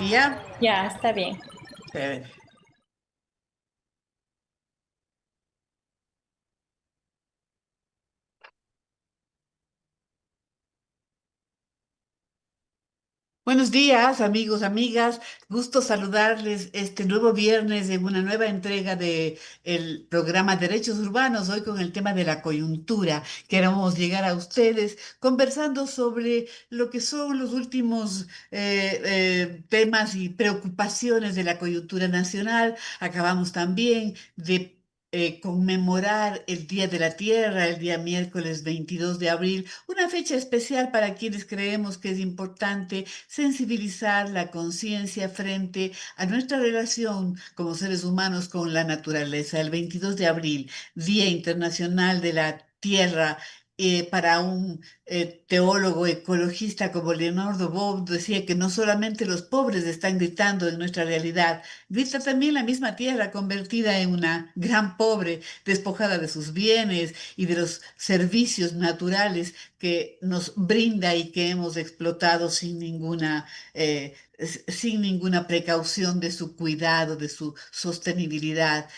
Ya, Ya, está bien. chévere. Buenos días, amigos, amigas. Gusto saludarles este nuevo viernes en una nueva entrega de el programa Derechos Urbanos, hoy con el tema de la coyuntura. Queremos llegar a ustedes conversando sobre lo que son los últimos temas y preocupaciones de la coyuntura nacional. Acabamos también de conmemorar el Día de la Tierra, el día miércoles 22 de abril, una fecha especial para quienes creemos que es importante sensibilizar la conciencia frente a nuestra relación como seres humanos con la naturaleza. El 22 de abril, Día Internacional de la Tierra. Para un teólogo ecologista como Leonardo Bob decía que no solamente los pobres están gritando en nuestra realidad, grita también la misma tierra convertida en una gran pobre, despojada de sus bienes y de los servicios naturales que nos brinda y que hemos explotado sin ninguna precaución de su cuidado, de su sostenibilidad.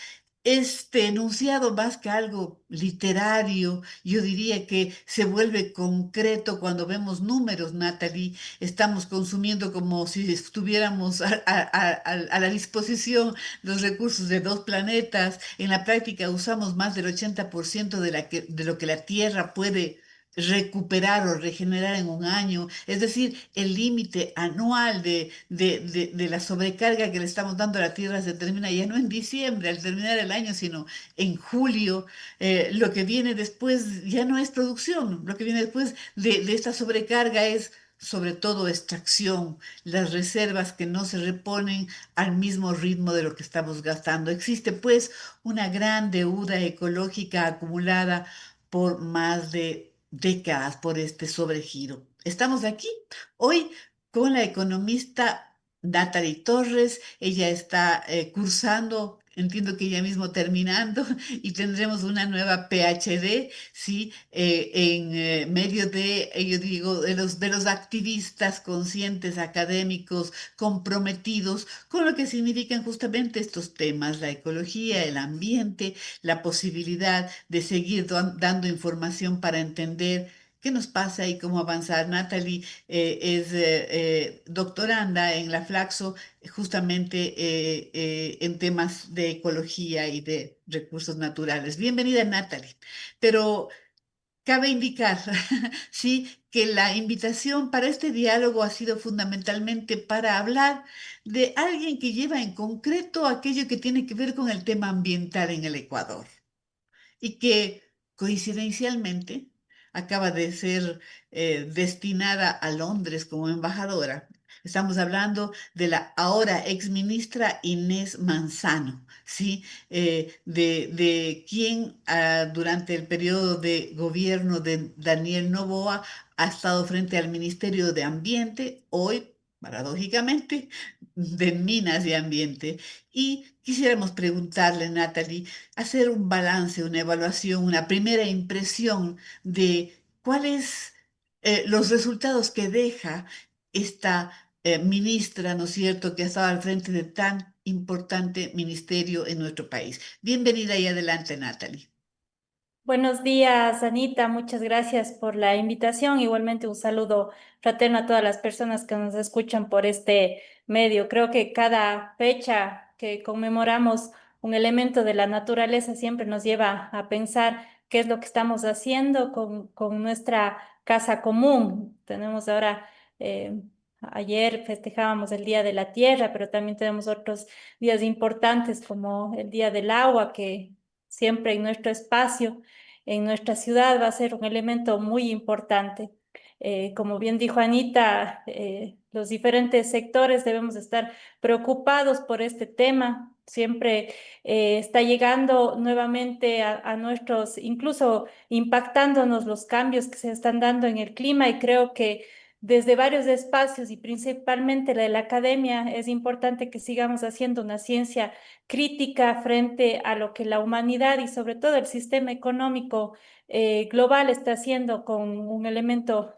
Este enunciado, más que algo literario, yo diría que se vuelve concreto cuando vemos números, Natalie. Estamos consumiendo como si estuviéramos a la disposición los recursos de dos planetas. En la práctica usamos más del 80% de lo que la Tierra puede recuperar o regenerar en un año. Es decir, el límite anual de la sobrecarga que le estamos dando a la Tierra se termina ya no en diciembre, al terminar el año, sino en julio. Lo que viene después ya no es producción, lo que viene después de esta sobrecarga es sobre todo extracción, las reservas que no se reponen al mismo ritmo de lo que estamos gastando. Existe pues una gran deuda ecológica acumulada por más de décadas por este sobregiro. Estamos aquí hoy con la economista Natalie Torres. Ella está cursando, entiendo que ella mismo terminando, y tendremos una nueva PhD, ¿sí? En medio de, yo digo, de los activistas conscientes, académicos, comprometidos con lo que significan justamente estos temas, la ecología, el ambiente, la posibilidad de seguir dando información para entender qué nos pasa y cómo avanzar. Natalie es doctoranda en la Flaxo, justamente en temas de ecología y de recursos naturales. Bienvenida, Natalie. Pero cabe indicar, sí, que la invitación para este diálogo ha sido fundamentalmente para hablar de alguien que lleva en concreto aquello que tiene que ver con el tema ambiental en el Ecuador y que coincidencialmente acaba de ser destinada a Londres como embajadora. Estamos hablando de la ahora exministra Inés Manzano, ¿sí? De quien durante el periodo de gobierno de Daniel Noboa ha estado frente al Ministerio de Ambiente, hoy, paradójicamente, de Minas y Ambiente. Y quisiéramos preguntarle, Natalie, hacer un balance, una evaluación, una primera impresión de cuáles los resultados que deja esta ministra, ¿no es cierto?, que ha estado al frente de tan importante ministerio en nuestro país. Bienvenida y adelante, Natalie. Buenos días, Anita. Muchas gracias por la invitación. Igualmente un saludo fraterno a todas las personas que nos escuchan por este medio. Creo que cada fecha que conmemoramos un elemento de la naturaleza siempre nos lleva a pensar qué es lo que estamos haciendo con nuestra casa común. Tenemos ahora, eh, ayer festejábamos el Día de la Tierra, pero también tenemos otros días importantes como el Día del Agua, que siempre en nuestro espacio en nuestra ciudad va a ser un elemento muy importante. Como bien dijo Anita, los diferentes sectores debemos estar preocupados por este tema. Siempre está llegando nuevamente a nuestros, incluso impactándonos los cambios que se están dando en el clima y creo que desde varios espacios y principalmente la de la academia, es importante que sigamos haciendo una ciencia crítica frente a lo que la humanidad y sobre todo el sistema económico global está haciendo con un elemento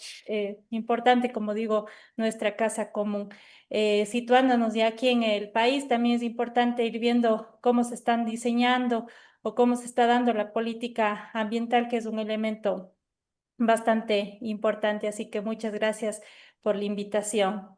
importante, como digo, nuestra casa común. Situándonos ya aquí en el país, también es importante ir viendo cómo se están diseñando o cómo se está dando la política ambiental, que es un elemento bastante importante. Así que muchas gracias por la invitación.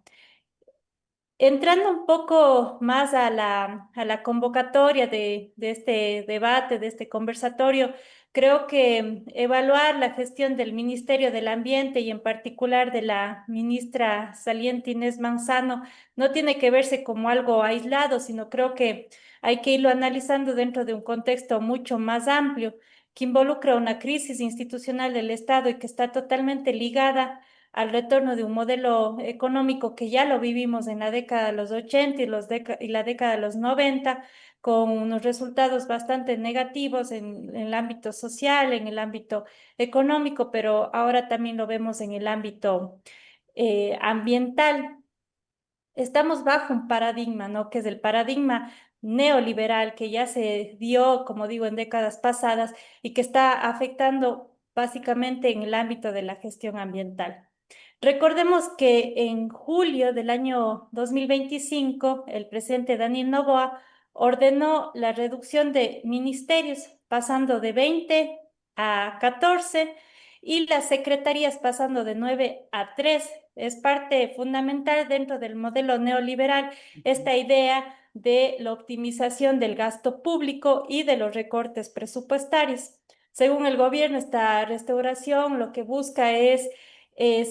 Entrando un poco más a la convocatoria de este debate, de este conversatorio, creo que evaluar la gestión del Ministerio del Ambiente y en particular de la ministra saliente Inés Manzano no tiene que verse como algo aislado, sino creo que hay que irlo analizando dentro de un contexto mucho más amplio que involucra una crisis institucional del Estado y que está totalmente ligada al retorno de un modelo económico que ya lo vivimos en la década de los 80 y la década de los 90, con unos resultados bastante negativos en el ámbito social, en el ámbito económico, pero ahora también lo vemos en el ámbito ambiental. Estamos bajo un paradigma, ¿no? Que es el paradigma neoliberal que ya se dio, como digo, en décadas pasadas y que está afectando básicamente en el ámbito de la gestión ambiental. Recordemos que en julio del año 2025, el presidente Daniel Noboa ordenó la reducción de ministerios, pasando de 20 a 14 y las secretarías pasando de 9 a 3. Es parte fundamental dentro del modelo neoliberal esta idea de la optimización del gasto público y de los recortes presupuestarios. Según el gobierno, esta restauración lo que busca es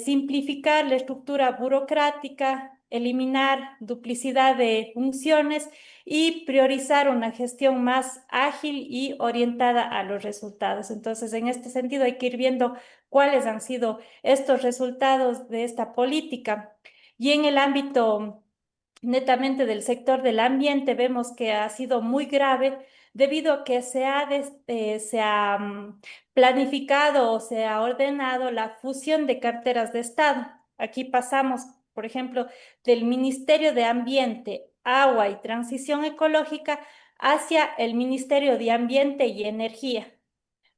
simplificar la estructura burocrática, eliminar duplicidad de funciones y priorizar una gestión más ágil y orientada a los resultados. Entonces, en este sentido, hay que ir viendo cuáles han sido estos resultados de esta política. Y en el ámbito netamente del sector del ambiente, vemos que ha sido muy grave debido a que se ha planificado o se ha ordenado la fusión de carteras de Estado. Aquí pasamos, por ejemplo, del Ministerio de Ambiente, Agua y Transición Ecológica hacia el Ministerio de Ambiente y Energía.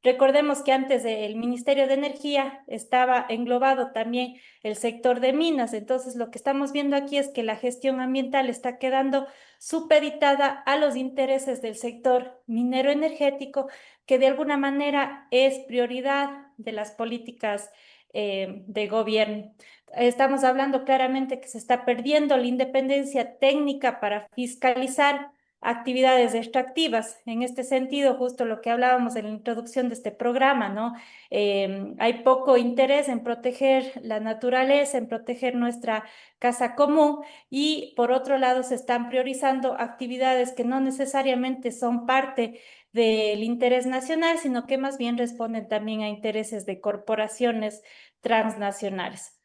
Recordemos que antes del Ministerio de Energía estaba englobado también el sector de minas, entonces lo que estamos viendo aquí es que la gestión ambiental está quedando supeditada a los intereses del sector minero energético, que de alguna manera es prioridad de las políticas de gobierno. Estamos hablando claramente que se está perdiendo la independencia técnica para fiscalizar actividades extractivas. En este sentido, justo lo que hablábamos en la introducción de este programa, ¿no? Hay poco interés en proteger la naturaleza, en proteger nuestra casa común y por otro lado se están priorizando actividades que no necesariamente son parte del interés nacional, sino que más bien responden también a intereses de corporaciones transnacionales.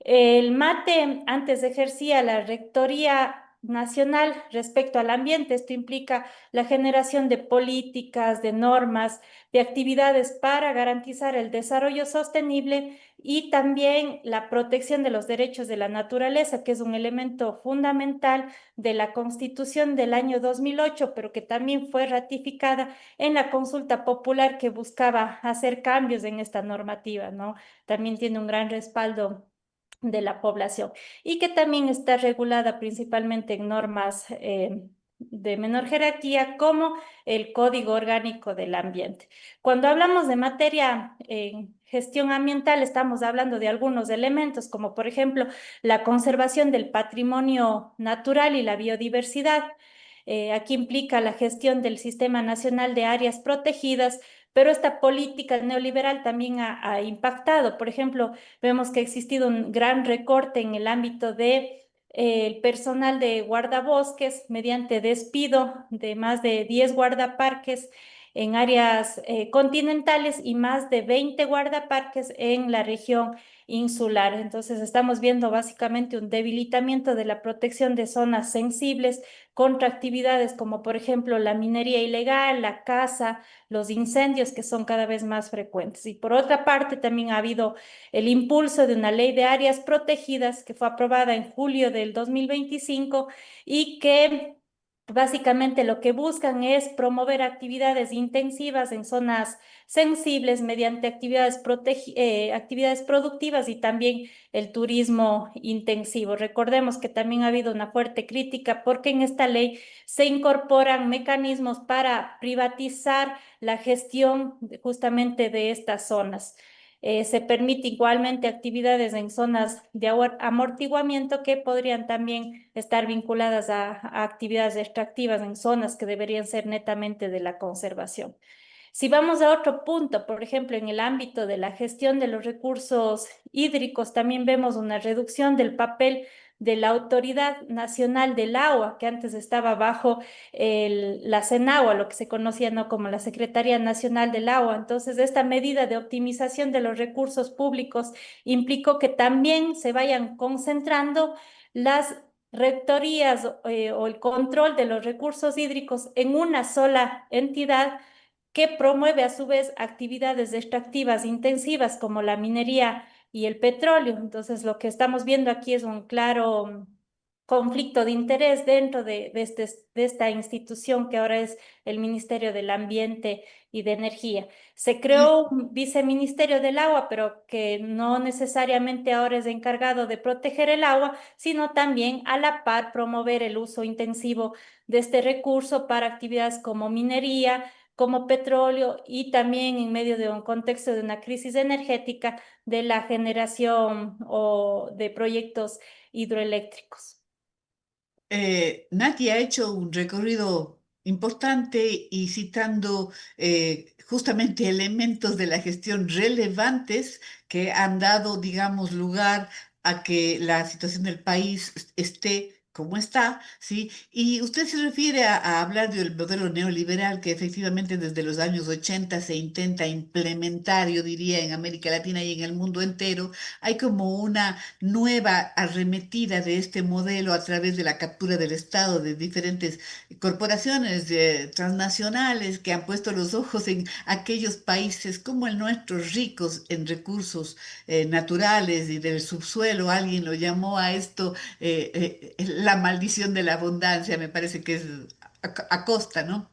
El MATE antes ejercía la Rectoría Nacional respecto al ambiente. Esto implica la generación de políticas, de normas, de actividades para garantizar el desarrollo sostenible y también la protección de los derechos de la naturaleza, que es un elemento fundamental de la Constitución del año 2008, pero que también fue ratificada en la consulta popular que buscaba hacer cambios en esta normativa, ¿no? También tiene un gran respaldo de la población y que también está regulada principalmente en normas de menor jerarquía como el Código Orgánico del Ambiente. Cuando hablamos de materia en gestión ambiental, estamos hablando de algunos elementos como por ejemplo la conservación del patrimonio natural y la biodiversidad. Aquí implica la gestión del Sistema Nacional de Áreas Protegidas, pero esta política neoliberal también ha impactado. Por ejemplo, vemos que ha existido un gran recorte en el ámbito de el personal de guardabosques mediante despido de más de 10 guardaparques en áreas continentales y más de 20 guardaparques en la región insular. Entonces, estamos viendo básicamente un debilitamiento de la protección de zonas sensibles contra actividades como, por ejemplo, la minería ilegal, la caza, los incendios que son cada vez más frecuentes. Y por otra parte, también ha habido el impulso de una ley de áreas protegidas que fue aprobada en julio del 2025 y que básicamente lo que buscan es promover actividades intensivas en zonas sensibles mediante actividades productivas y también el turismo intensivo. Recordemos que también ha habido una fuerte crítica porque en esta ley se incorporan mecanismos para privatizar la gestión justamente de estas zonas. Se permite igualmente actividades en zonas de amortiguamiento que podrían también estar vinculadas a actividades extractivas en zonas que deberían ser netamente de la conservación. Si vamos a otro punto, por ejemplo, en el ámbito de la gestión de los recursos hídricos, también vemos una reducción del papel de la Autoridad Nacional del Agua, que antes estaba bajo la CENAGUA, lo que se conocía no como la Secretaría Nacional del Agua. Entonces, esta medida de optimización de los recursos públicos implicó que también se vayan concentrando las rectorías o el control de los recursos hídricos en una sola entidad que promueve a su vez actividades extractivas intensivas como la minería y el petróleo. Entonces, lo que estamos viendo aquí es un claro conflicto de interés dentro de esta institución que ahora es el Ministerio del Ambiente y de Energía. Se Y creó un viceministerio del agua, pero que no necesariamente ahora es encargado de proteger el agua, sino también a la par promover el uso intensivo de este recurso para actividades como minería, como petróleo y también en medio de un contexto de una crisis energética de la generación o de proyectos hidroeléctricos. Nati ha hecho un recorrido importante y citando justamente elementos de la gestión relevantes que han dado, digamos, lugar a que la situación del país esté como está, ¿sí? Y usted se refiere a hablar del modelo neoliberal que efectivamente desde los años 80 se intenta implementar, yo diría, en América Latina y en el mundo entero. Hay como una nueva arremetida de este modelo a través de la captura del Estado de diferentes corporaciones transnacionales que han puesto los ojos en aquellos países como el nuestro, ricos en recursos naturales y del subsuelo. Alguien lo llamó a esto la maldición de la abundancia, me parece que es a costa, ¿no?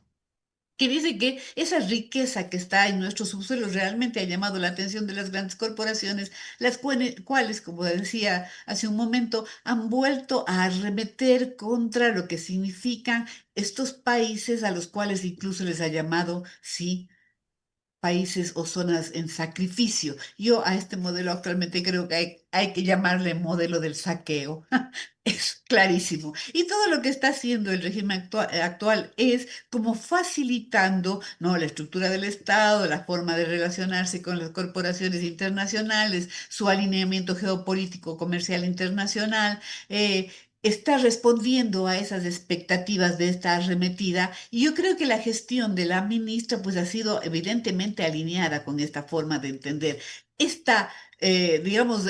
Que dice que esa riqueza que está en nuestros subsuelos realmente ha llamado la atención de las grandes corporaciones, las cuales, como decía hace un momento, han vuelto a arremeter contra lo que significan estos países a los cuales incluso les ha llamado, sí, países o zonas en sacrificio. Yo a este modelo actualmente creo que hay que llamarle modelo del saqueo. Es clarísimo. Y todo lo que está haciendo el régimen actual es como facilitando, ¿no?, la estructura del Estado, la forma de relacionarse con las corporaciones internacionales, su alineamiento geopolítico comercial internacional. Está respondiendo a esas expectativas de esta arremetida y yo creo que la gestión de la ministra pues ha sido evidentemente alineada con esta forma de entender. Esta, digamos,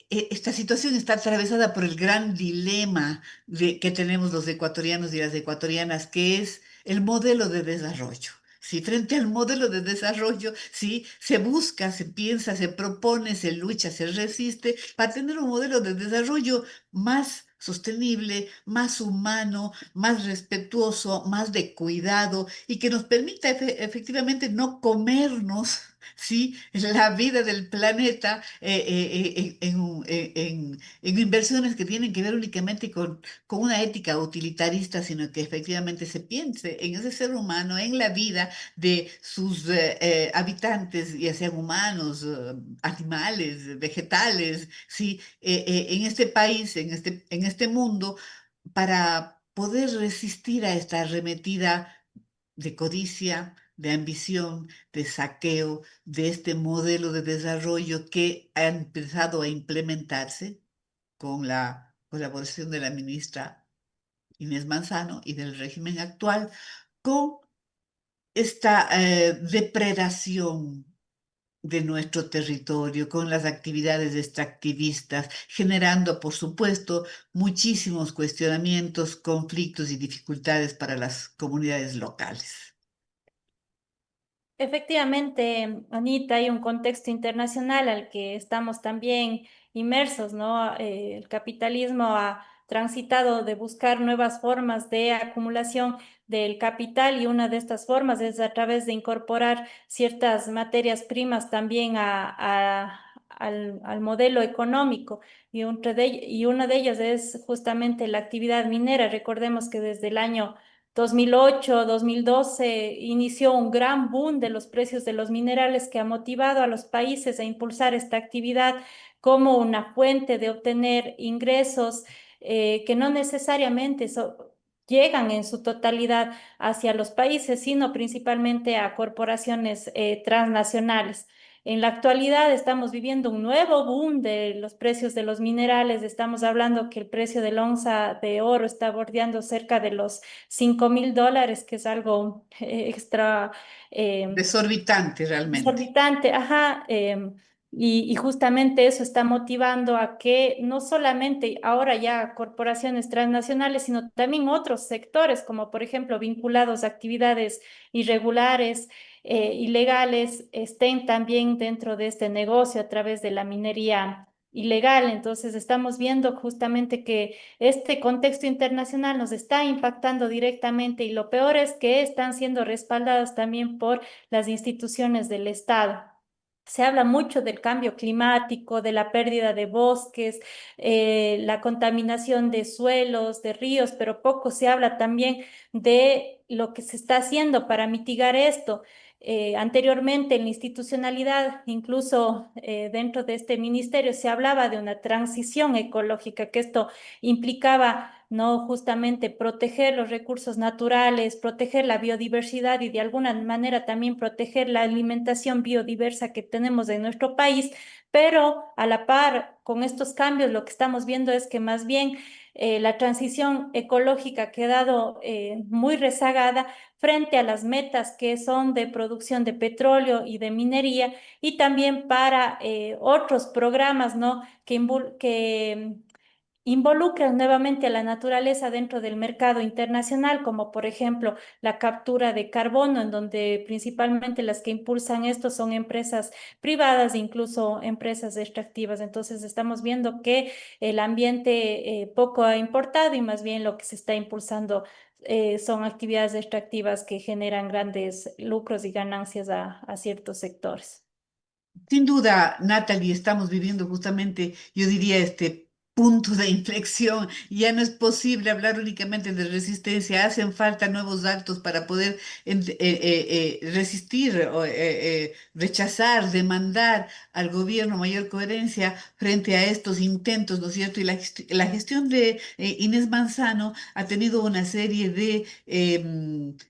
esta situación está atravesada por el gran dilema que tenemos los ecuatorianos y las ecuatorianas, que es el modelo de desarrollo. Si frente al modelo de desarrollo, sí, se busca, se piensa, se propone, se lucha, se resiste para tener un modelo de desarrollo más sostenible, más humano, más respetuoso, más de cuidado y que nos permita efectivamente no comernos, ¿sí?, la vida del planeta en inversiones que tienen que ver únicamente con una ética utilitarista, sino que efectivamente se piense en ese ser humano, en la vida de sus habitantes, ya sean humanos, animales, vegetales, ¿sí?, en este país, en este mundo, para poder resistir a esta arremetida de codicia, de ambición, de saqueo, de este modelo de desarrollo que ha empezado a implementarse con la colaboración de la ministra Inés Manzano y del régimen actual, con esta depredación de nuestro territorio con las actividades extractivistas, generando, por supuesto, muchísimos cuestionamientos, conflictos y dificultades para las comunidades locales. Efectivamente, Anita, hay un contexto internacional al que estamos también inmersos, ¿no? El capitalismo ha transitado de buscar nuevas formas de acumulación del capital y una de estas formas es a través de incorporar ciertas materias primas también al modelo económico y una de ellas es justamente la actividad minera. Recordemos que desde el año 2008, 2012 inició un gran boom de los precios de los minerales que ha motivado a los países a impulsar esta actividad como una fuente de obtener ingresos que no necesariamente llegan en su totalidad hacia los países, sino principalmente a corporaciones transnacionales. En la actualidad estamos viviendo un nuevo boom de los precios de los minerales. Estamos hablando que el precio de la onza de oro está bordeando cerca de los $5.000, que es algo extra eh, Desorbitante realmente. exorbitante, ajá, y justamente eso está motivando a que no solamente ahora ya corporaciones transnacionales, sino también otros sectores, como por ejemplo vinculados a actividades irregulares, ilegales, estén también dentro de este negocio a través de la minería ilegal. Entonces estamos viendo justamente que este contexto internacional nos está impactando directamente y lo peor es que están siendo respaldadas también por las instituciones del Estado. Se habla mucho del cambio climático, de la pérdida de bosques, la contaminación de suelos, de ríos, pero poco se habla también de lo que se está haciendo para mitigar esto. Anteriormente en la institucionalidad, incluso dentro de este ministerio, se hablaba de una transición ecológica, que esto implicaba no justamente proteger los recursos naturales, proteger la biodiversidad y de alguna manera también proteger la alimentación biodiversa que tenemos en nuestro país, pero a la par con estos cambios lo que estamos viendo es que más bien la transición ecológica ha quedado muy rezagada frente a las metas que son de producción de petróleo y de minería y también para otros programas, ¿no? que involucran nuevamente a la naturaleza dentro del mercado internacional, como por ejemplo la captura de carbono, en donde principalmente las que impulsan esto son empresas privadas e incluso empresas extractivas. Entonces estamos viendo que el ambiente poco ha importado y más bien lo que se está impulsando son actividades extractivas que generan grandes lucros y ganancias a ciertos sectores. Sin duda, Natalie, estamos viviendo justamente, yo diría, este punto de inflexión. Ya no es posible hablar únicamente de resistencia, hacen falta nuevos actos para poder resistir o rechazar, demandar al gobierno mayor coherencia frente a estos intentos, ¿no es cierto? Y la gestión de Inés Manzano ha tenido una serie de,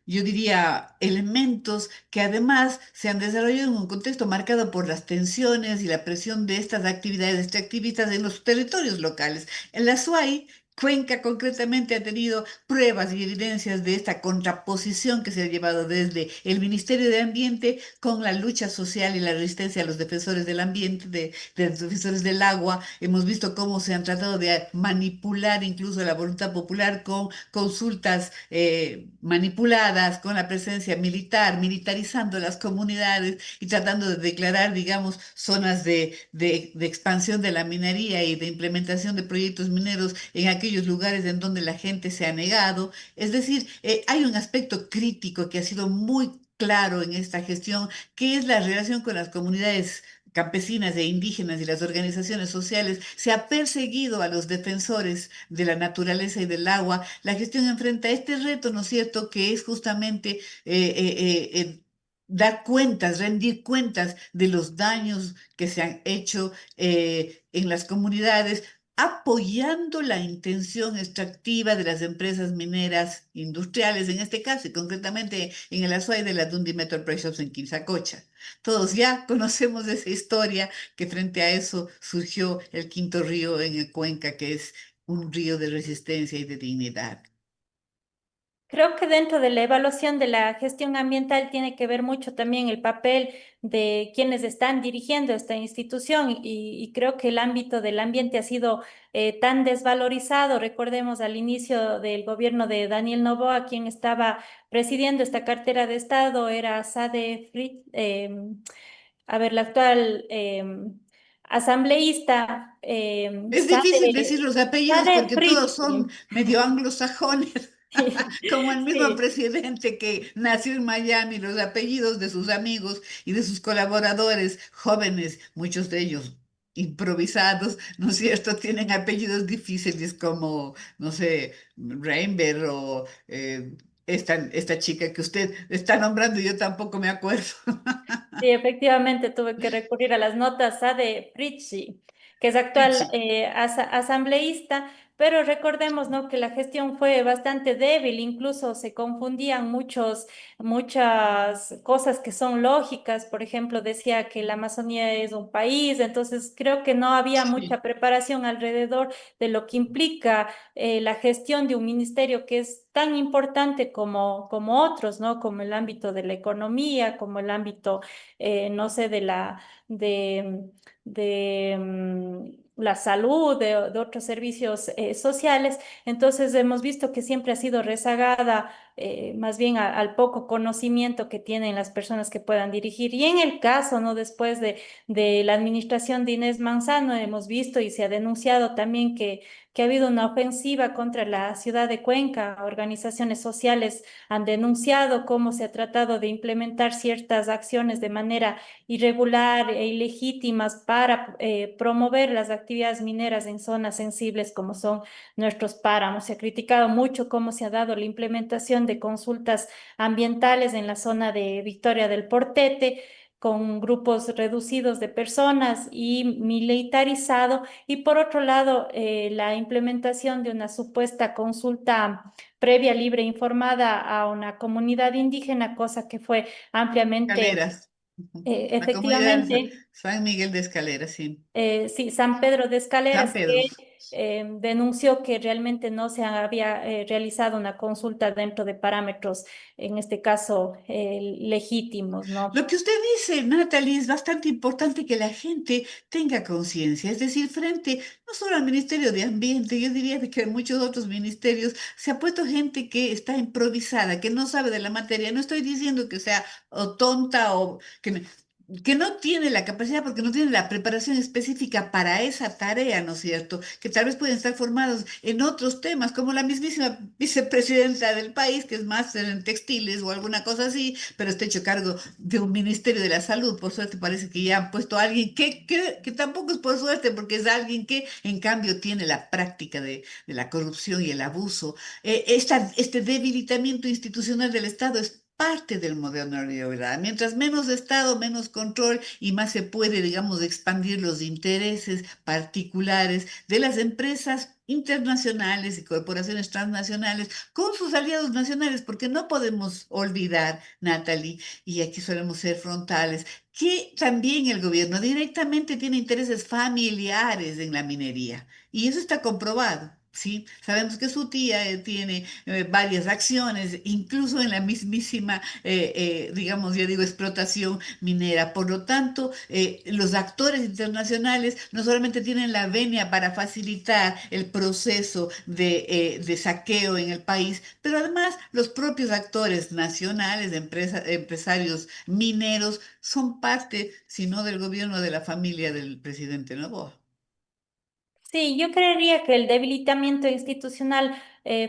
yo diría, elementos que además se han desarrollado en un contexto marcado por las tensiones y la presión de estas actividades extractivistas en los territorios locales. En la SUAY, Cuenca concretamente ha tenido pruebas y evidencias de esta contraposición que se ha llevado desde el Ministerio de Ambiente con la lucha social y la resistencia a los defensores del ambiente, de los defensores del agua. Hemos visto cómo se han tratado de manipular incluso la voluntad popular con consultas manipuladas, con la presencia militar, militarizando las comunidades y tratando de declarar, digamos, zonas de expansión de la minería y de implementación de proyectos mineros en aquellos lugares en donde la gente se ha negado. Es decir, hay un aspecto crítico que ha sido muy claro en esta gestión, que es la relación con las comunidades campesinas e indígenas y las organizaciones sociales. Se ha perseguido a los defensores de la naturaleza y del agua. La gestión enfrenta este reto, ¿no es cierto?, que es justamente dar cuentas, rendir cuentas de los daños que se han hecho en las comunidades, apoyando la intención extractiva de las empresas mineras industriales, en este caso, y concretamente en el Azuay de la Dundee Metal Precious en Quilzacocha. Todos ya conocemos esa historia que frente a eso surgió el quinto río en el Cuenca, que es un río de resistencia y de dignidad. Creo que dentro de la evaluación de la gestión ambiental tiene que ver mucho también el papel de quienes están dirigiendo esta institución y creo que el ámbito del ambiente ha sido tan desvalorizado. Recordemos al inicio del gobierno de Daniel Noboa, quien estaba presidiendo esta cartera de Estado era Sade Fritz, a ver, la actual asambleísta Es difícil decir los apellidos Sade porque todos Fritz. son medio anglosajones, como el mismo Sí. presidente que nació en Miami, los apellidos de sus amigos y de sus colaboradores jóvenes, muchos de ellos improvisados, ¿no es cierto? Tienen apellidos difíciles como, no sé, Reinberg o esta chica que usted está nombrando, yo tampoco me acuerdo. Sí, efectivamente tuve que recurrir a las notas A de Pritchie, que es actual Richie, asambleísta, pero recordemos, ¿no?, que la gestión fue bastante débil, incluso se confundían muchas cosas que son lógicas. Por ejemplo, decía que la Amazonía es un país, entonces creo que no había mucha sí, preparación alrededor de lo que implica la gestión de un ministerio que es tan importante como otros, ¿no? Como el ámbito de la economía, como el ámbito no sé, de, la salud, de otros servicios sociales. Entonces hemos visto que siempre ha sido rezagada más bien al poco conocimiento que tienen las personas que puedan dirigir. Y en el caso, ¿no? Después de la administración de Inés Manzano, hemos visto y se ha denunciado también que ha habido una ofensiva contra la ciudad de Cuenca. Organizaciones sociales han denunciado cómo se ha tratado de implementar ciertas acciones de manera irregular e ilegítimas para promover las actividades mineras en zonas sensibles como son nuestros páramos. Se ha criticado mucho cómo se ha dado la implementación de consultas ambientales en la zona de Victoria del Portete, con grupos reducidos de personas y militarizado, y por otro lado, la implementación de una supuesta consulta previa, libre e informada a una comunidad indígena, cosa que fue ampliamente, Escaleras. Ujú. La comunidad de efectivamente, San Miguel de Escaleras, sí. sí, San Pedro de San Escaleras, Pedro. que denunció que realmente no se había realizado una consulta dentro de parámetros, en este caso, legítimos, ¿no? Lo que usted dice, Natalie, es bastante importante que la gente tenga conciencia, es decir, frente no solo al Ministerio de Ambiente, yo diría que en muchos otros ministerios se ha puesto gente que está improvisada, que no sabe de la materia. No estoy diciendo que sea o tonta o que no tiene la capacidad porque no tiene la preparación específica para esa tarea, ¿no es cierto? Que tal vez pueden estar formados en otros temas, como la mismísima vicepresidenta del país, que es máster en textiles o alguna cosa así, pero está hecho cargo de un Ministerio de la Salud. Por suerte parece que ya han puesto a alguien que tampoco es por suerte, porque es alguien que en cambio tiene la práctica de la corrupción y el abuso. Este debilitamiento institucional del Estado es parte del modelo neoliberal. Mientras menos Estado, menos control y más se puede, digamos, expandir los intereses particulares de las empresas internacionales y corporaciones transnacionales con sus aliados nacionales, porque no podemos olvidar, Natalie, y aquí solemos ser frontales, que también el gobierno directamente tiene intereses familiares en la minería, y eso está comprobado. Sí, sabemos que su tía tiene varias acciones, incluso en la mismísima, digamos, ya digo, explotación minera. Por lo tanto, los actores internacionales no solamente tienen la venia para facilitar el proceso de saqueo en el país, pero además los propios actores nacionales, empresarios mineros, son parte, si no del gobierno, de la familia del presidente Noboa. Sí, yo creería que el debilitamiento institucional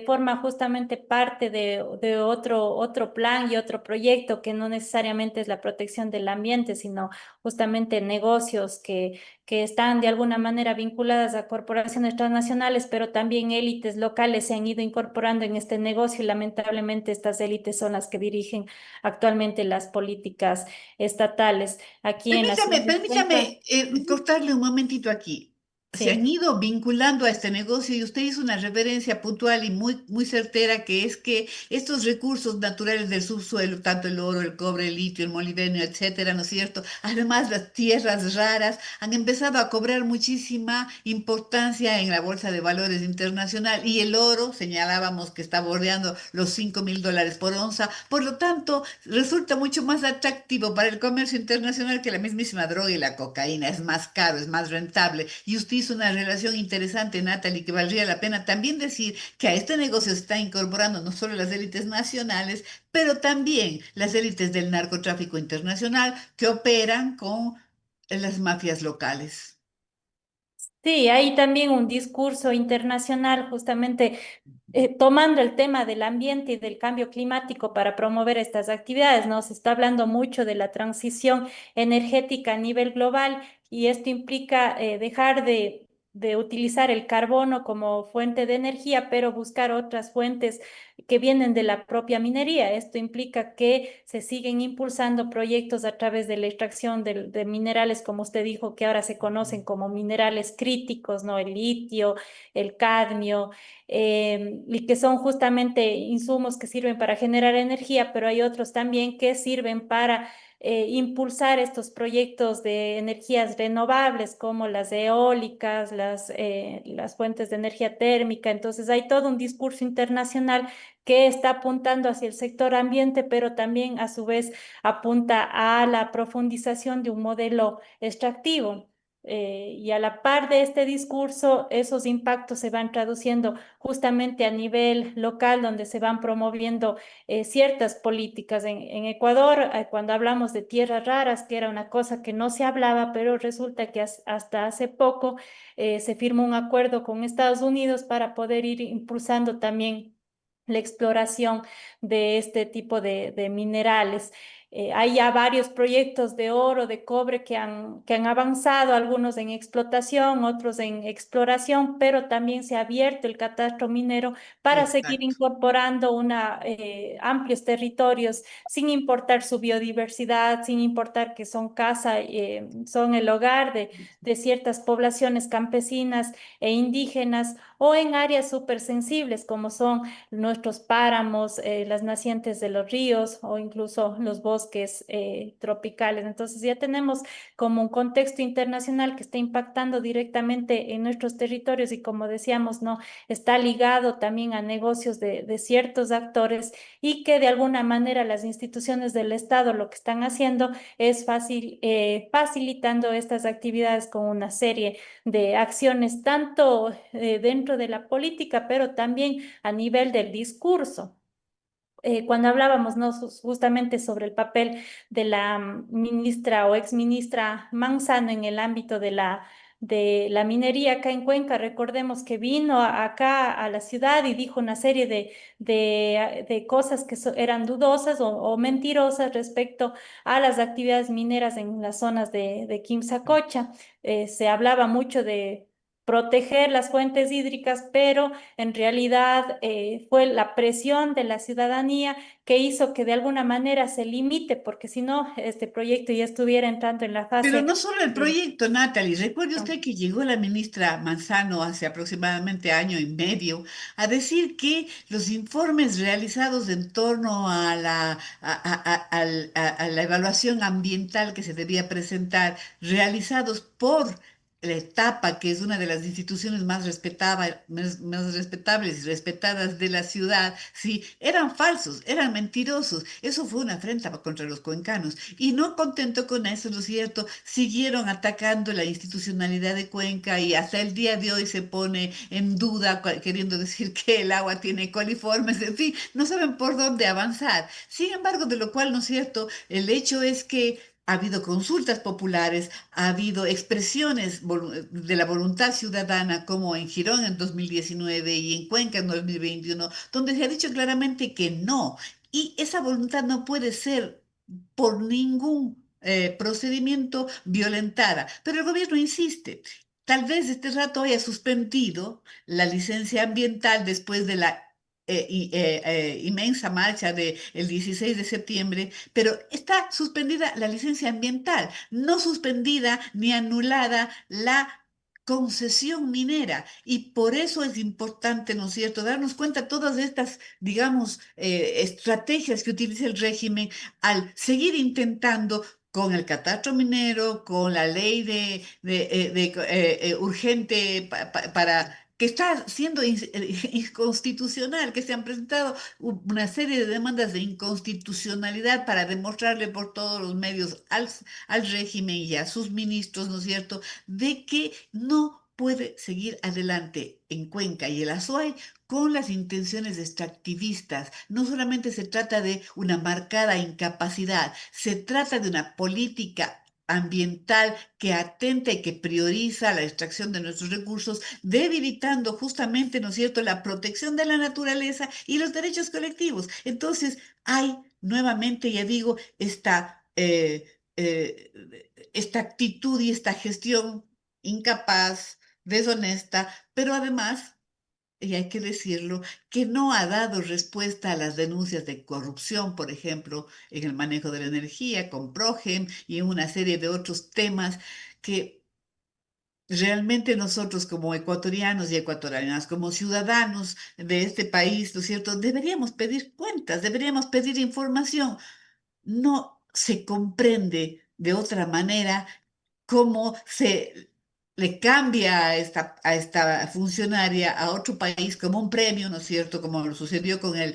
forma justamente parte de otro plan y otro proyecto que no necesariamente es la protección del ambiente, sino justamente negocios que están de alguna manera vinculadas a corporaciones transnacionales, pero también élites locales se han ido incorporando en este negocio y lamentablemente estas élites son las que dirigen actualmente las políticas estatales. Aquí en la ciudad de Permítame Cuenca. Ujú. cortarle un momentito aquí. se han Sí. ido vinculando a este negocio y usted hizo una referencia puntual y muy certera, que es que estos recursos naturales del subsuelo, tanto el oro, el cobre, el litio, el molibdenio, etcétera, ¿no es cierto? Además, las tierras raras han empezado a cobrar muchísima importancia en la bolsa de valores internacional, y el oro, señalábamos que está bordeando los $5.000 por onza. Por lo tanto, resulta mucho más atractivo para el comercio internacional que la mismísima droga y la cocaína. Es más caro, es más rentable. Y usted hizo una relación interesante, Natalie, que valdría la pena también decir que a este negocio se están incorporando no solo las élites nacionales, pero también las élites del narcotráfico internacional que operan con las mafias locales. Sí, hay también un discurso internacional justamente tomando el tema del ambiente y del cambio climático para promover estas actividades, ¿no? Se está hablando mucho de la transición energética a nivel global y esto implica dejar de utilizar el carbono como fuente de energía, pero buscar otras fuentes que vienen de la propia minería. Esto implica que se siguen impulsando proyectos a través de la extracción de minerales, como usted dijo, que ahora se conocen como minerales críticos, ¿no? El litio, el cadmio, y que son justamente insumos que sirven para generar energía, pero hay otros también que sirven para impulsar estos proyectos de energías renovables como las eólicas, las fuentes de energía térmica. Entonces hay todo un discurso internacional que está apuntando hacia el sector ambiente, pero también a su vez apunta a la profundización de un modelo extractivo. Y a la par de este discurso, esos impactos se van traduciendo justamente a nivel local, donde se van promoviendo ciertas políticas. En Ecuador, cuando hablamos de tierras raras, que era una cosa que no se hablaba, pero resulta que hasta hace poco se firmó un acuerdo con Estados Unidos para poder ir impulsando también la exploración de este tipo de minerales. Hay ya varios proyectos de oro, de cobre que han avanzado, algunos en explotación, otros en exploración, pero también se ha abierto el catastro minero para seguir Exacto. incorporando amplios territorios, sin importar su biodiversidad, sin importar que son casa, son el hogar de ciertas poblaciones campesinas e indígenas, o en áreas súper sensibles como son nuestros páramos, las nacientes de los ríos o incluso los bosques tropicales. Entonces ya tenemos como un contexto internacional que está impactando directamente en nuestros territorios y, como decíamos, no está ligado también a negocios de ciertos actores, y que de alguna manera las instituciones del Estado lo que están haciendo es facilitando estas actividades con una serie de acciones, tanto dentro de la política, pero también a nivel del discurso. Cuando hablábamos, ¿no? Justamente sobre el papel de la ministra o exministra Manzano en el ámbito de la minería acá en Cuenca, recordemos que vino acá a la ciudad y dijo una serie de cosas que eran dudosas o mentirosas respecto a las actividades mineras en las zonas de Quimsacocha. Se hablaba mucho de proteger las fuentes hídricas, pero en realidad fue la presión de la ciudadanía que hizo que de alguna manera se limite, porque si no, este proyecto ya estuviera entrando en la Pero fase no solo el de... proyecto, Natalie. Recuerde usted que llegó la ministra Manzano hace aproximadamente año y medio a decir que los informes realizados en torno a a la evaluación ambiental que se debía presentar, realizados por la etapa, que es una de las instituciones más respetables y respetadas de la ciudad, sí, eran falsos, eran mentirosos. Eso fue una afrenta contra los cuencanos. Y no contento con eso, ¿no es cierto? Siguieron atacando la institucionalidad de Cuenca, y hasta el día de hoy se pone en duda, queriendo decir que el agua tiene coliformes, en fin, no saben por dónde avanzar. Sin embargo, de lo cual, ¿no es cierto? El hecho es que ha habido consultas populares, ha habido expresiones de la voluntad ciudadana, como en Girón en 2019 y en Cuenca en 2021, donde se ha dicho claramente que no. Y esa voluntad no puede ser por ningún procedimiento violentada. Pero el gobierno insiste. Tal vez este rato haya suspendido la licencia ambiental después de la inmensa marcha del 16 de septiembre, pero está suspendida la licencia ambiental, no suspendida ni anulada la concesión minera. Y por eso es importante, ¿no es cierto?, darnos cuenta de todas estas, digamos, estrategias que utiliza el régimen al seguir intentando con el catastro minero, con la ley urgente para que está siendo inconstitucional, que se han presentado una serie de demandas de inconstitucionalidad para demostrarle por todos los medios al régimen y a sus ministros, ¿no es cierto?, de que no puede seguir adelante en Cuenca y el Azuay con las intenciones extractivistas. No solamente se trata de una marcada incapacidad, se trata de una política ambiental que atenta y que prioriza la extracción de nuestros recursos, debilitando justamente, ¿no es cierto?, la protección de la naturaleza y los derechos colectivos. Entonces, hay nuevamente, ya digo, esta actitud y esta gestión incapaz, deshonesta, pero además, y hay que decirlo, que no ha dado respuesta a las denuncias de corrupción, por ejemplo, en el manejo de la energía, con Progem y en una serie de otros temas que realmente nosotros como ecuatorianos y ecuatorianas, como ciudadanos de este país, ¿no es cierto?, deberíamos pedir cuentas, deberíamos pedir información. No se comprende de otra manera cómo se le cambia a esta funcionaria a otro país como un premio, ¿no es cierto? Como lo sucedió con el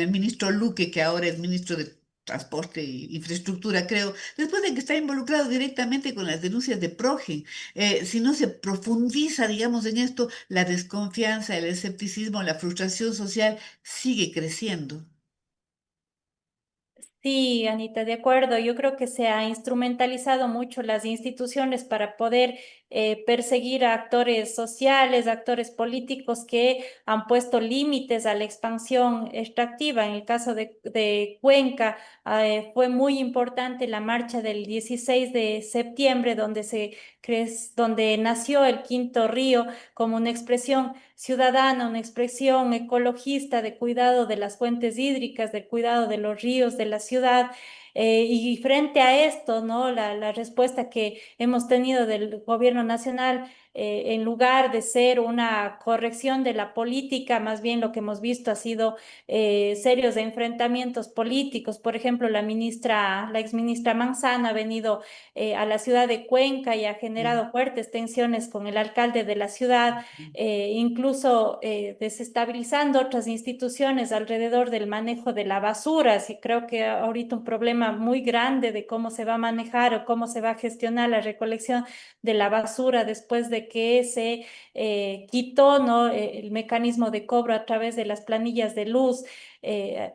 ministro Luque, que ahora es ministro de Transporte e Infraestructura, creo, después de que está involucrado directamente con las denuncias de Progen. Si no se profundiza, digamos, en esto, la desconfianza, el escepticismo, la frustración social sigue creciendo. Sí, Anita, de acuerdo. Yo creo que se ha instrumentalizado mucho las instituciones para poder perseguir a actores sociales, actores políticos que han puesto límites a la expansión extractiva. En el caso de Cuenca, fue muy importante la marcha del 16 de septiembre, donde nació el Quinto Río como una expresión ciudadana, una expresión ecologista de cuidado de las fuentes hídricas, de cuidado de los ríos de la ciudad. Y frente a esto, ¿no? La respuesta que hemos tenido del gobierno nacional, en lugar de ser una corrección de la política, más bien lo que hemos visto ha sido serios enfrentamientos políticos. Por ejemplo, la exministra Manzano ha venido a la ciudad de Cuenca y ha Sí. generado fuertes tensiones con el alcalde de la ciudad, incluso desestabilizando otras instituciones alrededor del manejo de la basura. Así creo que ahorita un problema muy grande de cómo se va a manejar o cómo se va a gestionar la recolección de la basura después de que se quitó, ¿no? El mecanismo de cobro a través de las planillas de luz. eh,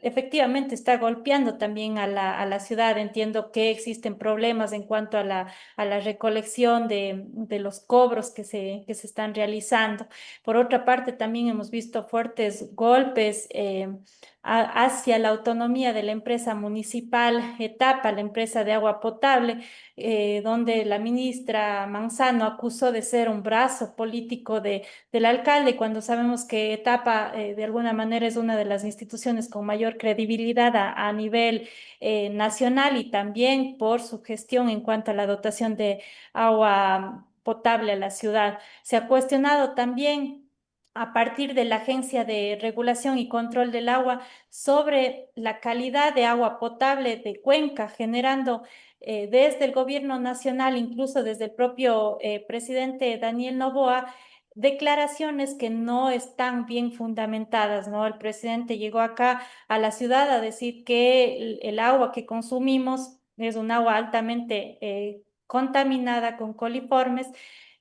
Efectivamente está golpeando también a la ciudad. Entiendo que existen problemas en cuanto a la recolección de los cobros que se están realizando. Por otra parte, también hemos visto fuertes golpes hacia la autonomía de la empresa municipal Etapa, la empresa de agua potable, donde la ministra Manzano acusó de ser un brazo político del alcalde, cuando sabemos que Etapa de alguna manera es una de las instituciones con mayor credibilidad a nivel nacional, y también por su gestión en cuanto a la dotación de agua potable a la ciudad. Se ha cuestionado también a partir de la Agencia de Regulación y Control del Agua sobre la calidad de agua potable de Cuenca, generando desde el gobierno nacional, incluso desde el propio presidente Daniel Noboa, declaraciones que no están bien fundamentadas, ¿no? El presidente llegó acá a la ciudad a decir que el agua que consumimos es un agua altamente contaminada con coliformes,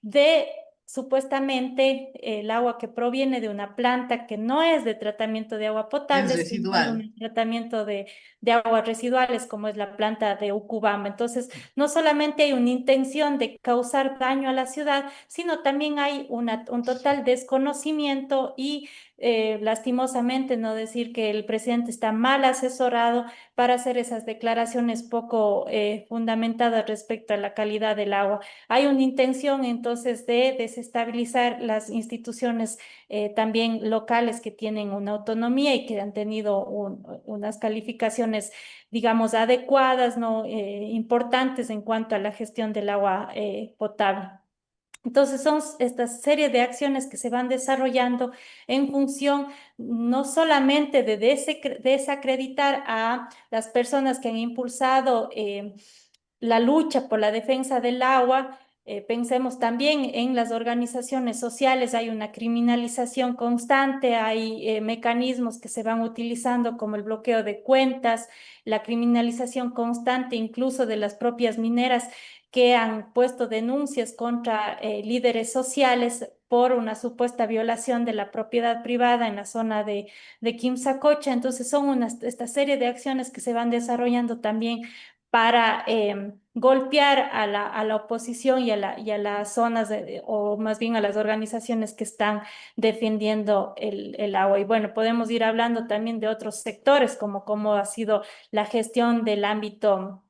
de supuestamente el agua que proviene de una planta que no es de tratamiento de agua Es potable, sino es residual. un tratamiento de aguas residuales, como es la planta de Ucubamba. Entonces, no solamente hay una intención de causar daño a la ciudad, sino también hay un total desconocimiento y lastimosamente no decir que el presidente está mal asesorado para hacer esas declaraciones poco fundamentadas respecto a la calidad del agua. Hay una intención entonces de desestabilizar las instituciones también locales que tienen una autonomía y que han tenido unas calificaciones, digamos, adecuadas, ¿no? Importantes en cuanto a la gestión del agua potable. Entonces son esta serie de acciones que se van desarrollando en función no solamente de desacreditar a las personas que han impulsado la lucha por la defensa del agua. Pensemos también en las organizaciones sociales, hay una criminalización constante, hay mecanismos que se van utilizando como el bloqueo de cuentas, la criminalización constante incluso de las propias mineras que han puesto denuncias contra líderes sociales por una supuesta violación de la propiedad privada en la zona de Quimsacocha. Entonces son esta serie de acciones que se van desarrollando también para golpear a la oposición y a las zonas, o más bien a las organizaciones que están defendiendo el agua. Y bueno, podemos ir hablando también de otros sectores, como cómo ha sido la gestión del ámbito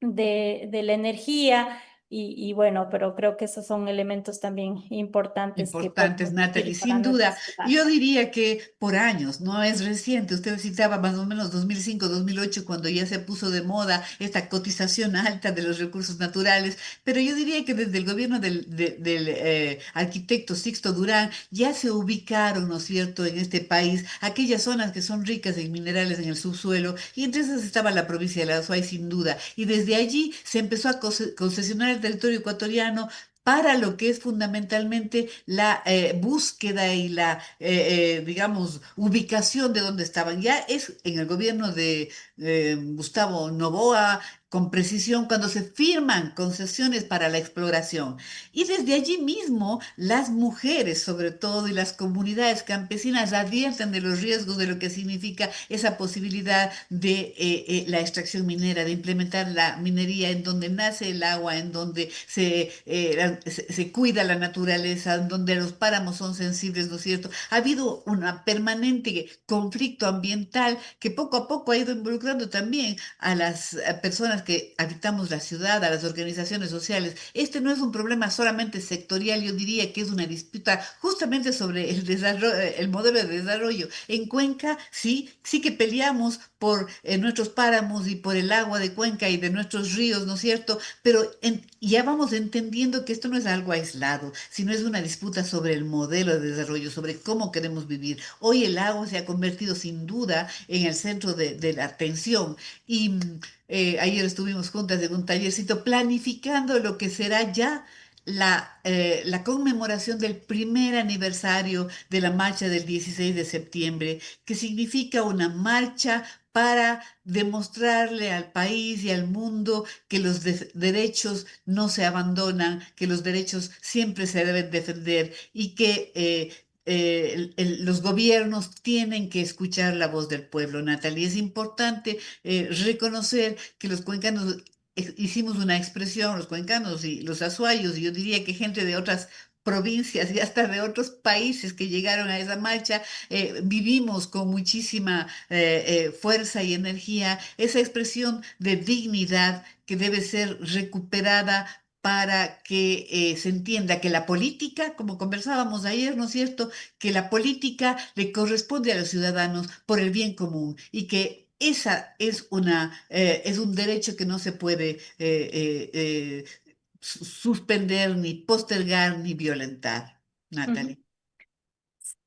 de la energía. Y bueno, pero creo que esos son elementos también importantes que Importantes, podemos Natalie, decir para sin nuestra duda. ciudad. Yo diría que por años, no es reciente. Usted citaba más o menos 2005, 2008, cuando ya se puso de moda esta cotización alta de los recursos naturales, pero yo diría que desde el gobierno del arquitecto Sixto Durán ya se ubicaron, ¿no es cierto?, en este país aquellas zonas que son ricas en minerales en el subsuelo, y entre esas estaba la provincia de la Azuay, sin duda. Y desde allí se empezó a concesionar el territorio ecuatoriano para lo que es fundamentalmente la búsqueda y la, digamos, ubicación de donde estaban. Ya es en el gobierno de Gustavo Noboa, con precisión, cuando se firman concesiones para la exploración. Y desde allí mismo, las mujeres, sobre todo, y las comunidades campesinas advierten de los riesgos de lo que significa esa posibilidad de la extracción minera, de implementar la minería en donde nace el agua, en donde se cuida la naturaleza, en donde los páramos son sensibles, ¿no es cierto? Ha habido un permanente conflicto ambiental que poco a poco ha ido involucrando también a las personas que habitamos la ciudad, a las organizaciones sociales. Este no es un problema solamente sectorial, yo diría que es una disputa justamente sobre el desarrollo, el modelo de desarrollo. En Cuenca sí, sí que peleamos por nuestros páramos y por el agua de Cuenca y de nuestros ríos, ¿no es cierto? Pero ya vamos entendiendo que esto no es algo aislado, sino es una disputa sobre el modelo de desarrollo, sobre cómo queremos vivir. Hoy el agua se ha convertido sin duda en el centro de la atención. Y ayer estuvimos juntas en un tallercito planificando lo que será ya la conmemoración del primer aniversario de la marcha del 16 de septiembre, que significa una marcha para demostrarle al país y al mundo que los derechos no se abandonan, que los derechos siempre se deben defender y que los gobiernos tienen que escuchar la voz del pueblo, Natalie. Es importante reconocer que los cuencanos hicimos una expresión, los cuencanos y los azuayos, y yo diría que gente de otras provincias y hasta de otros países que llegaron a esa marcha, vivimos con muchísima fuerza y energía esa expresión de dignidad que debe ser recuperada para que se entienda que la política, como conversábamos ayer, ¿no es cierto?, que la política le corresponde a los ciudadanos por el bien común y que esa es es un derecho que no se puede suspender, ni postergar, ni violentar, Ujú. Natalie.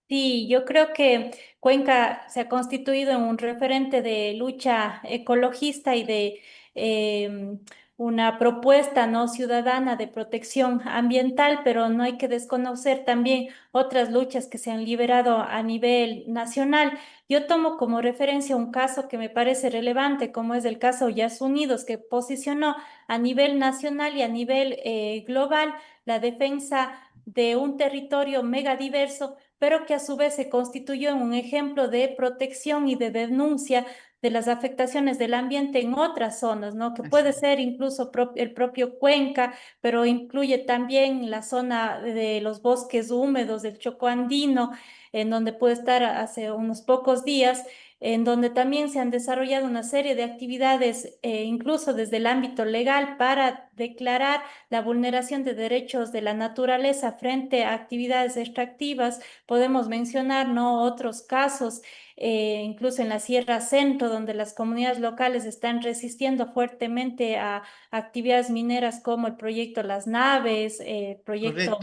Sí, yo creo que Cuenca se ha constituido en un referente de lucha ecologista y de em, una propuesta no ciudadana de protección ambiental, pero no hay que desconocer también otras luchas que se han liberado a nivel nacional. Yo tomo como referencia un caso que me parece relevante, como es el caso Yas Unidos, que posicionó a nivel nacional y a nivel global la defensa de un territorio megadiverso, pero que a su vez se constituyó en un ejemplo de protección y de denuncia de las afectaciones del ambiente en otras zonas, ¿no? Que Así puede es. ser incluso el propio Cuenca, pero incluye también la zona de los bosques húmedos del Choco Andino, en donde puede estar hace unos pocos días. en donde también se han desarrollado una serie de actividades, incluso desde el ámbito legal, para declarar la vulneración de derechos de la naturaleza frente a actividades extractivas. Podemos mencionar, ¿no?, otros casos, incluso en la Sierra Centro, donde las comunidades locales están resistiendo fuertemente a actividades mineras como el proyecto Las Naves, Correcto. proyecto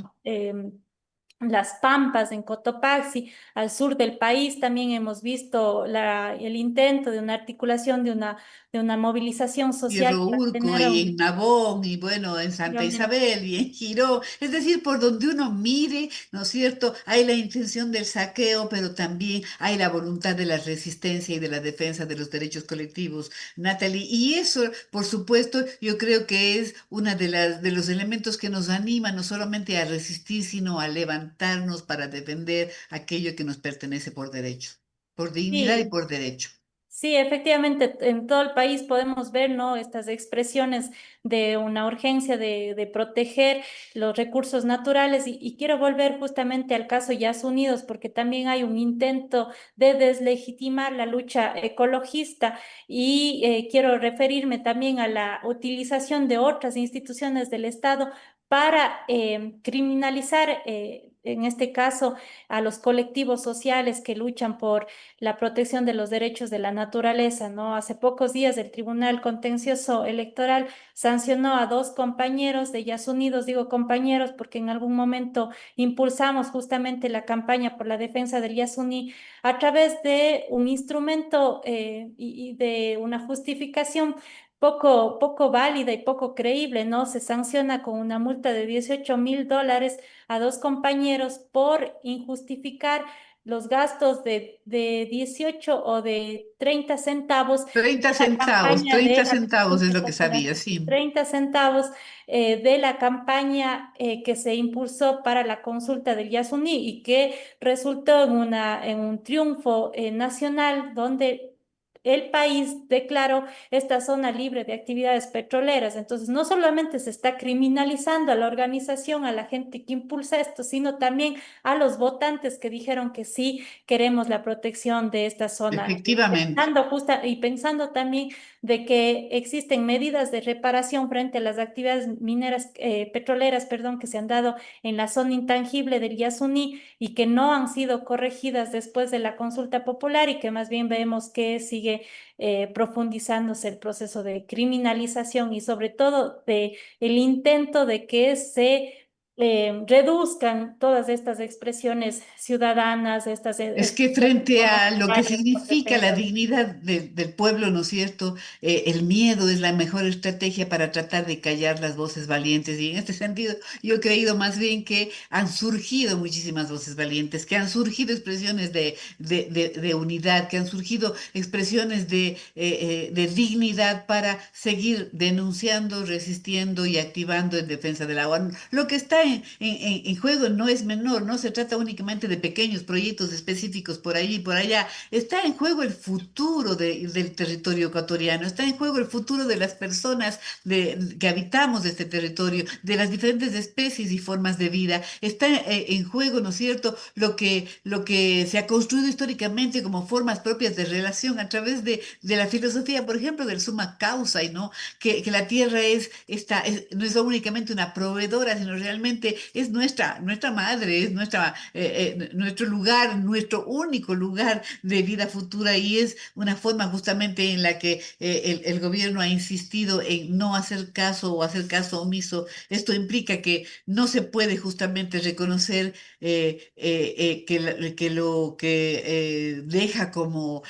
Las Pampas en Cotopaxi. Al sur del país también hemos visto el intento de una articulación de una movilización Y social para Rourco, tener y en Nabón, y bueno, en Santa Isabel, y en Girón. Es decir, por donde uno mire, ¿no es cierto? Hay la intención del saqueo, pero también hay la voluntad de la resistencia y de la defensa de los derechos colectivos, Natalie. Y eso, por supuesto, yo creo que es una de los elementos que nos anima no solamente a resistir, sino a levantarnos para defender aquello que nos pertenece por derecho, por dignidad y Sí. por derecho. Sí, efectivamente, en todo el país podemos ver, ¿no?, estas expresiones de una urgencia de proteger los recursos naturales y quiero volver justamente al caso Yas Unidos porque también hay un intento de deslegitimar la lucha ecologista y quiero referirme también a la utilización de otras instituciones del Estado para criminalizar, en este caso, a los colectivos sociales que luchan por la protección de los derechos de la naturaleza, ¿no? Hace pocos días el Tribunal Contencioso Electoral sancionó a dos compañeros de Yas Unidos, digo compañeros porque en algún momento impulsamos justamente la campaña por la defensa del Yasuní a través de un instrumento y de una justificación poco válida y poco creíble, ¿no? Se sanciona con una multa de $18.000 a dos compañeros por injustificar los gastos de 18 o de 30 centavos de 30 la centavos, campaña 30 de la centavos es consulta lo que popular. sabía, sí. 30 centavos de la campaña que se impulsó para la consulta del Yasuní y que resultó en un triunfo nacional donde el país declaró esta zona libre de actividades petroleras. Entonces, no solamente se está criminalizando a la organización, a la gente que impulsa esto, sino también a los votantes que dijeron que sí queremos la protección de esta zona. Efectivamente. Y pensando también de que existen medidas de reparación frente a las actividades mineras, petroleras, perdón, que se han dado en la zona intangible del Yasuní y que no han sido corregidas después de la consulta popular y que más bien vemos que sigue profundizándose el proceso de criminalización y sobre todo de el intento de que se reduzcan todas estas expresiones ciudadanas, estas Es que expresiones frente a lo que voluntarias por significa la defensa. dignidad del pueblo, ¿no es cierto? El miedo es la mejor estrategia para tratar de callar las voces valientes. Y en este sentido, yo he creído más bien que han surgido muchísimas voces valientes, que han surgido expresiones de unidad, que han surgido expresiones de dignidad para seguir denunciando, resistiendo y activando en defensa del agua. Lo que está en juego no es menor, no se trata únicamente de pequeños proyectos específicos por allí y por allá. Está en juego el futuro del territorio ecuatoriano, está en juego el futuro de las personas que habitamos este territorio, de las diferentes especies y formas de vida. Está en juego, ¿no es cierto?, lo que se ha construido históricamente como formas propias de relación a través de la filosofía, por ejemplo, del summa causa, y no que la tierra no es únicamente una proveedora, sino realmente es nuestra madre, es nuestro lugar, nuestro único lugar de vida futura y es una forma justamente en la que el gobierno ha insistido en no hacer caso o hacer caso omiso. Esto implica que no se puede justamente reconocer que lo que deja como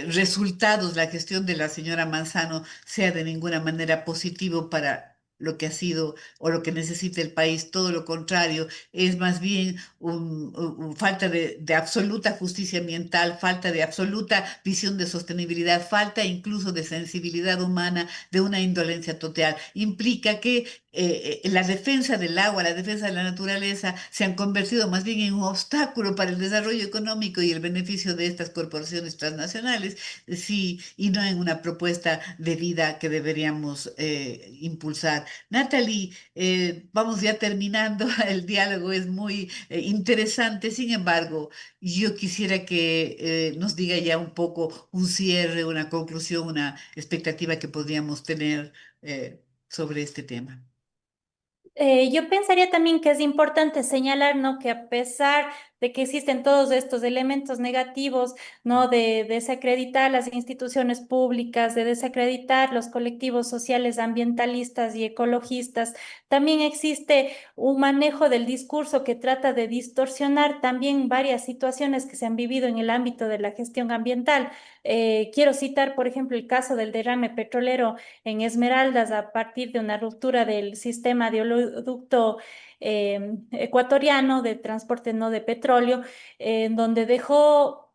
resultados la gestión de la señora Manzano sea de ninguna manera positivo para lo que ha sido o lo que necesita el país. Todo lo contrario, es más bien falta de absoluta justicia ambiental, falta de absoluta visión de sostenibilidad, falta incluso de sensibilidad humana, de una indolencia total. Implica que la defensa del agua, la defensa de la naturaleza, se han convertido más bien en un obstáculo para el desarrollo económico y el beneficio de estas corporaciones transnacionales, sí, y no en una propuesta de vida que deberíamos impulsar. Natalie, vamos ya terminando, el diálogo es muy interesante, sin embargo, yo quisiera que nos diga ya un poco un cierre, una conclusión, una expectativa que podríamos tener sobre este tema. Yo pensaría también que es importante señalar, ¿no? Que a pesar de que existen todos estos elementos negativos, ¿no? De desacreditar las instituciones públicas, de desacreditar los colectivos sociales ambientalistas y ecologistas, también existe un manejo del discurso que trata de distorsionar también varias situaciones que se han vivido en el ámbito de la gestión ambiental. Quiero citar, por ejemplo, el caso del derrame petrolero en Esmeraldas a partir de una ruptura del sistema de oleoducto ecuatoriano de transporte no de petróleo, en donde dejó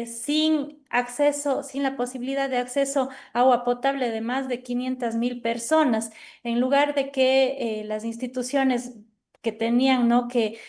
sin acceso, sin la posibilidad de acceso a agua potable de más de 500.000 personas, en lugar de que las instituciones que tenían, ¿no? que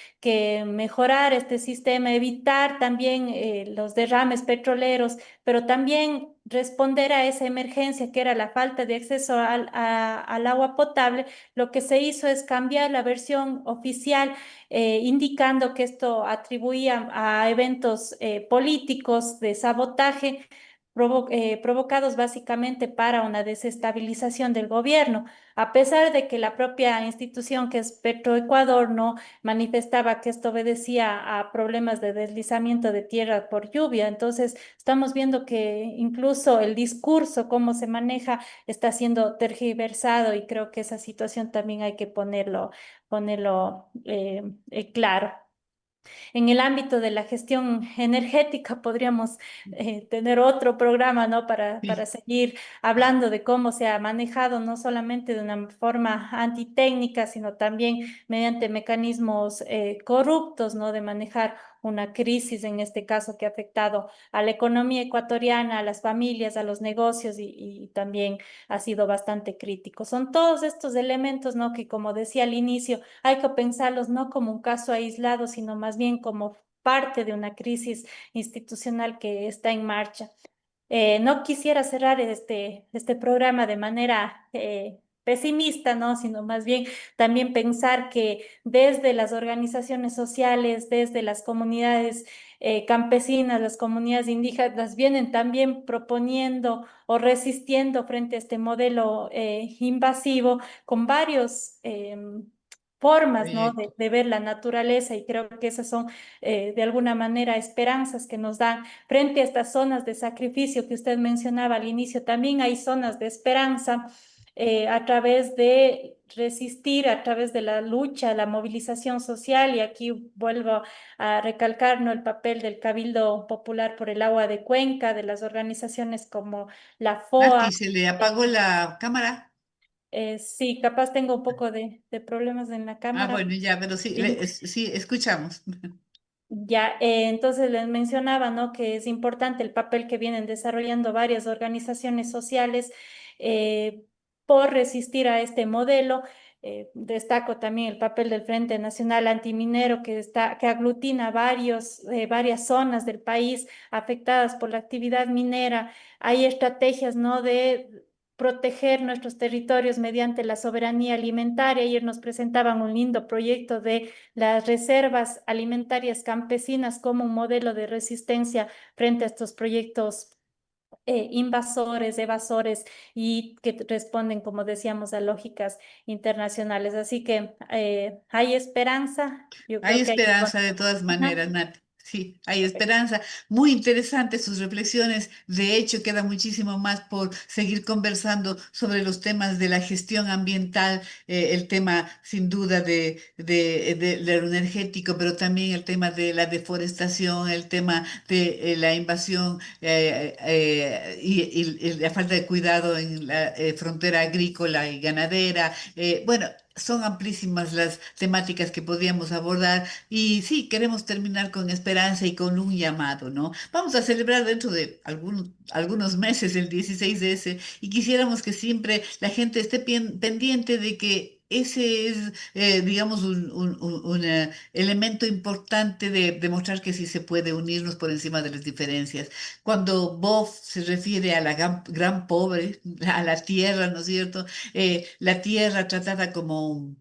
mejorar este sistema, evitar también los derrames petroleros, pero también responder a esa emergencia que era la falta de acceso al agua potable. Lo que se hizo es cambiar la versión oficial, indicando que esto atribuía a eventos políticos de sabotaje provocados básicamente para una desestabilización del gobierno, a pesar de que la propia institución que es Petroecuador no manifestaba que esto obedecía a problemas de deslizamiento de tierra por lluvia. Entonces, estamos viendo que incluso el discurso, cómo se maneja, está siendo tergiversado y creo que esa situación también hay que ponerlo claro. En el ámbito de la gestión energética podríamos tener otro programa, ¿no? Para Sí. seguir hablando de cómo se ha manejado, no solamente de una forma antitécnica, sino también mediante mecanismos corruptos, ¿no? De manejar una crisis, en este caso, que ha afectado a la economía ecuatoriana, a las familias, a los negocios y también ha sido bastante crítico. Son todos estos elementos, ¿no? Que como decía al inicio, hay que pensarlos no como un caso aislado, sino más bien como parte de una crisis institucional que está en marcha. No quisiera cerrar este programa de manera pesimista, ¿no? Sino más bien también pensar que desde las organizaciones sociales, desde las comunidades campesinas, las comunidades indígenas, vienen también proponiendo o resistiendo frente a este modelo invasivo con varios formas, ¿no? Proyecto. De ver la naturaleza y creo que esas son de alguna manera esperanzas que nos dan frente a estas zonas de sacrificio que usted mencionaba al inicio. También hay zonas de esperanza a través de resistir, a través de la lucha, la movilización social y aquí vuelvo a recalcar, ¿no? El papel del Cabildo Popular por el Agua de Cuenca, de las organizaciones como la FOA. Nati, ¿se le apagó la cámara? Sí, capaz tengo un poco de problemas en la Ah, cámara. bueno, ya, pero sí, Sí. sí, escuchamos. Ya, entonces les mencionaba, ¿no? Que es importante el papel que vienen desarrollando varias organizaciones sociales eh, por resistir a este modelo. Destaco también el papel del Frente Nacional Antiminero que aglutina varias zonas del país afectadas por la actividad minera. Hay estrategias, ¿no? De proteger nuestros territorios mediante la soberanía alimentaria. Ayer nos presentaban un lindo proyecto de las reservas alimentarias campesinas como un modelo de resistencia frente a estos proyectos invasores, evasores y que responden, como decíamos, a lógicas internacionales. Así que hay esperanza, yo Hay creo que hay que... esperanza de todas Ajá, maneras, Nati. Sí, hay perfecto. esperanza. Muy interesantes sus reflexiones. De hecho, queda muchísimo más por seguir conversando sobre los temas de la gestión ambiental, el tema sin duda de lo energético, pero también el tema de la deforestación, el tema de la invasión y la falta de cuidado en la frontera agrícola y ganadera. Bueno, son amplísimas las temáticas que podríamos abordar y sí, queremos terminar con esperanza y con un llamado, ¿no? Vamos a celebrar dentro de algunos meses el 16S y quisiéramos que siempre la gente esté pendiente de que ese es, digamos, un elemento importante de demostrar que sí se puede unirnos por encima de las diferencias. Cuando Bob se refiere a la gran pobre, a la tierra, ¿no es cierto? La tierra tratada como un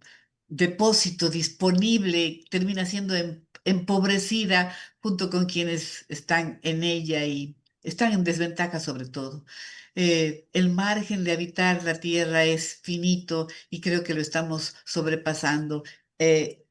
depósito disponible termina siendo empobrecida junto con quienes están en ella y están en desventaja sobre todo. El margen de habitar la tierra es finito y creo que lo estamos sobrepasando.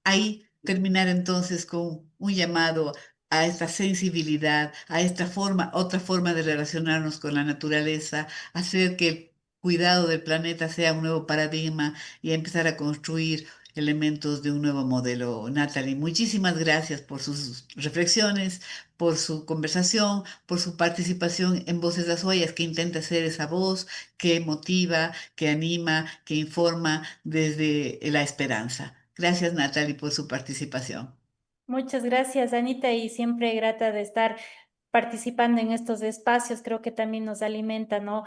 Ahí terminar entonces con un llamado a esta sensibilidad, a esta forma, otra forma de relacionarnos con la naturaleza, hacer que el cuidado del planeta sea un nuevo paradigma y a empezar a construir elementos de un nuevo modelo. Natalie, muchísimas gracias por sus reflexiones, por su conversación, por su participación en Voces de Azuayas, que intenta ser esa voz que motiva, que anima, que informa desde la esperanza. Gracias, Natalie, por su participación. Muchas gracias, Anita, y siempre grata de estar participando en estos espacios. Creo que también nos alimenta, ¿no?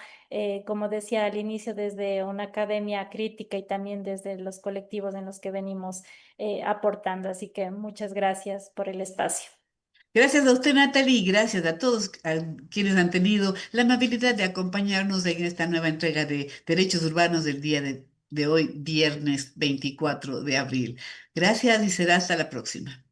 Como decía al inicio, desde una academia crítica y también desde los colectivos en los que venimos aportando. Así que muchas gracias por el espacio. Gracias a usted, Natalie, y gracias a todos quienes han tenido la amabilidad de acompañarnos en esta nueva entrega de Derechos Urbanos del día de hoy, viernes 24 de abril. Gracias y será hasta la próxima.